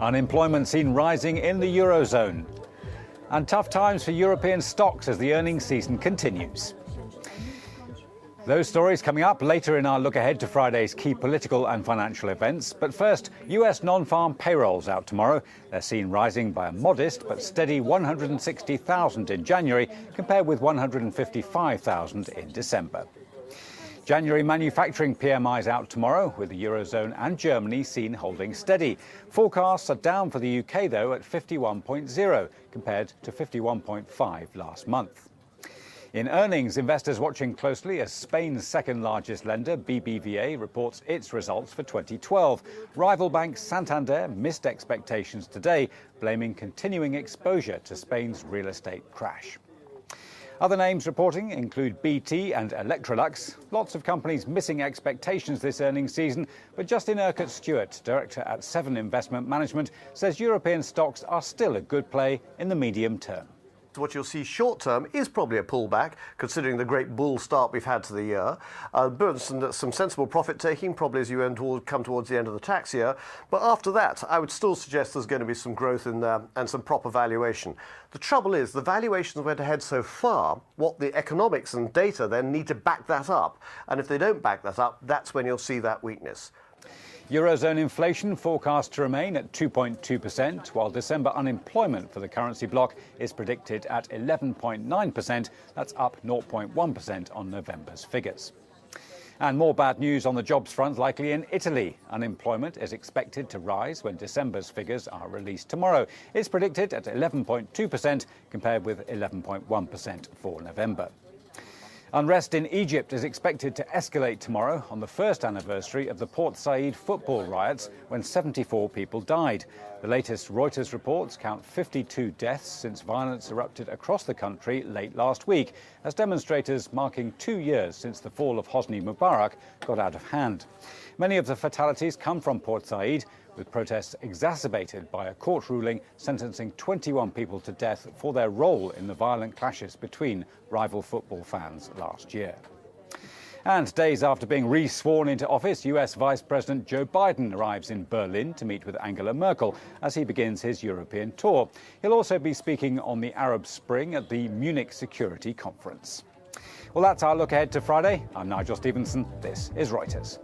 Unemployment seen rising in the Eurozone. And tough times for European stocks as the earnings season continues. Those stories coming up later in our look ahead to Friday's key political and financial events. But first, US non-farm payrolls out tomorrow. They're seen rising by a modest but steady 160,000 in January, compared with 155,000 in December. January manufacturing PMIs out tomorrow, with the Eurozone and Germany seen holding steady. Forecasts are down for the UK, though, at 51.0, compared to 51.5 last month. In earnings, investors watching closely as Spain's second-largest lender, BBVA, reports its results for 2012. Rival bank Santander missed expectations today, blaming continuing exposure to Spain's real estate crash. Other names reporting include BT and Electrolux. Lots of companies missing expectations this earnings season, but Justin Urquhart-Stewart, director at Seven Investment Management, says European stocks are still a good play in the medium term. What you'll see short term is probably a pullback, considering the great bull start we've had to the year. But some sensible profit taking, probably as you come towards the end of the tax year. But after that, I would still suggest there's going to be some growth in there and some proper valuation. The trouble is, the valuations went ahead so far, what the economics and data then need to back that up. And if they don't back that up, that's when you'll see that weakness. Eurozone inflation forecast to remain at 2.2%, while December unemployment for the currency bloc is predicted at 11.9%. That's up 0.1% on November's figures. And more bad news on the jobs front likely in Italy. Unemployment is expected to rise when December's figures are released tomorrow. It's predicted at 11.2% compared with 11.1% for November. Unrest in Egypt is expected to escalate tomorrow on the first anniversary of the Port Said football riots when 74 people died. The latest Reuters reports count 52 deaths since violence erupted across the country late last week, as demonstrators marking 2 years since the fall of Hosni Mubarak got out of hand. Many of the fatalities come from Port Said, with protests exacerbated by a court ruling sentencing 21 people to death for their role in the violent clashes between rival football fans last year. And days after being re-sworn into office, US Vice President Joe Biden arrives in Berlin to meet with Angela Merkel as he begins his European tour. He'll also be speaking on the Arab Spring at the Munich Security Conference. Well, that's our look ahead to Friday. I'm Nigel Stevenson. This is Reuters.